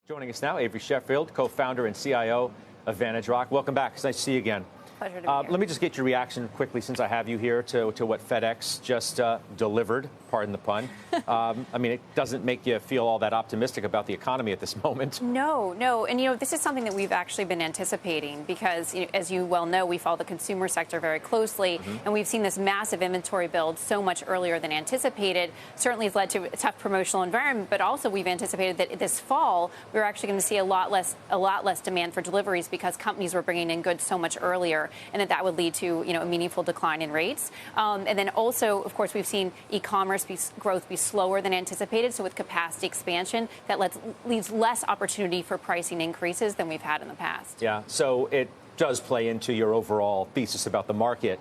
Joining us now, Avery Sheffield, co-founder and CIO of VantageRock. Welcome back. It's nice to see you again. Pleasure to be here. Let me just get your reaction quickly, since I have you here, to what FedEx just delivered, pardon the pun. I mean, it doesn't make you feel all that optimistic about the economy at this moment. No. And, this is something that we've actually been anticipating because, as you well know, we follow the consumer sector very closely, and we've seen this massive inventory build so much earlier than anticipated. Certainly has led to a tough promotional environment, but also we've anticipated that this fall we're actually going to see a lot less demand for deliveries because companies were bringing in goods so much earlier, and that would lead to a meaningful decline in rates. And then also, of course, we've seen e-commerce growth be slower than anticipated. So with capacity expansion, that leaves less opportunity for pricing increases than we've had in the past. Yeah, so it does play into your overall thesis about the market.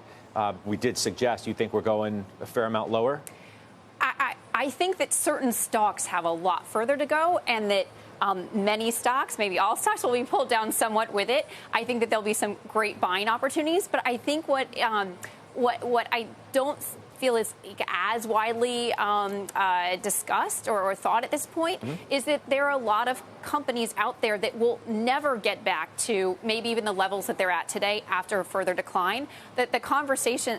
We did suggest you think we're going a fair amount lower. I think that certain stocks have a lot further to go, and that many stocks, maybe all stocks, will be pulled down somewhat with it. I think that there'll be some great buying opportunities, but I think what I don't feel is as widely discussed or thought at this point is that there are a lot of companies out there that will never get back to maybe even the levels that they're at today after a further decline. That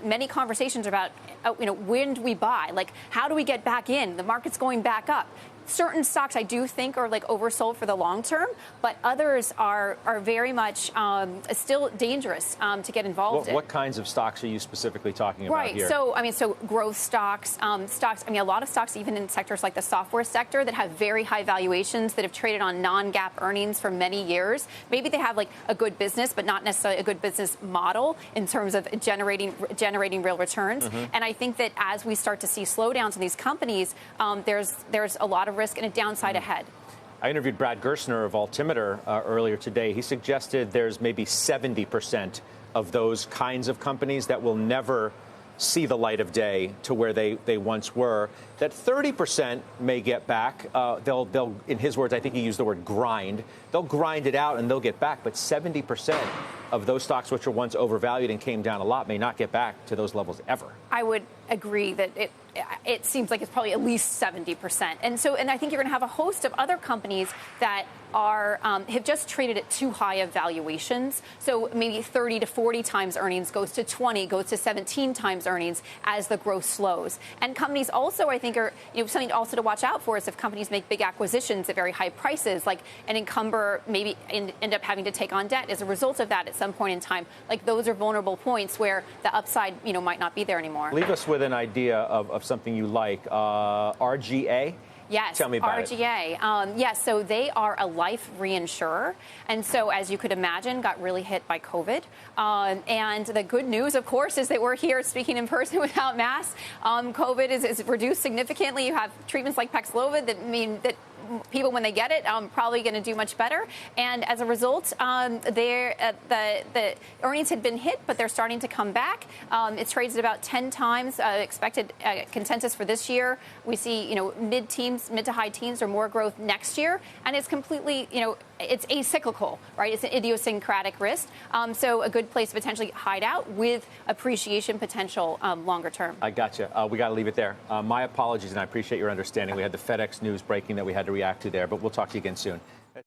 many conversations about, when do we buy? Like, how do we get back in? The market's going back up. Certain stocks I do think are oversold for the long term, but others are very much still dangerous to get involved in. What kinds of stocks are you specifically talking about here? Right. So growth stocks, a lot of stocks even in sectors like the software sector that have very high valuations that have traded on non-GAAP earnings for many years. Maybe they have a good business, but not necessarily a good business model in terms of generating real returns. And I think that as we start to see slowdowns in these companies, there's a lot of risk and a downside ahead. I interviewed Brad Gerstner of Altimeter earlier today. He suggested there's maybe 70% of those kinds of companies that will never see the light of day to where they once were. That 30% may get back. They'll, in his words, I think he used the word grind. They'll grind it out and they'll get back. But 70% of those stocks which were once overvalued and came down a lot may not get back to those levels ever. I would agree that it seems like it's probably at least 70%. And I think you're going to have a host of other companies that have just traded at too high of valuations. So maybe 30 to 40 times earnings goes to 20, goes to 17 times earnings as the growth slows. And companies also, I think, are something also to watch out for is if companies make big acquisitions at very high prices, like an encumber maybe end up having to take on debt as a result of that at some point in time. Like those are vulnerable points where the upside, might not be there anymore. Leave us with an idea of something you like. RGA? Yes, tell me about RGA. Yes, so they are a life reinsurer, and so as you could imagine, got really hit by COVID. And the good news, of course, is that we're here speaking in person without masks. COVID is reduced significantly. You have treatments like Paxlovid that mean that people, when they get it, probably going to do much better. And as a result, the earnings had been hit, but they're starting to come back. It trades at about 10 times expected consensus for this year. We see, mid to high teens or more growth next year, and it's completely, it's acyclical, right? It's an idiosyncratic risk. So a good place to potentially hide out with appreciation potential longer term. I gotcha. We got to leave it there. My apologies, and I appreciate your understanding. We had the FedEx news breaking that we had to react to there, but we'll talk to you again soon.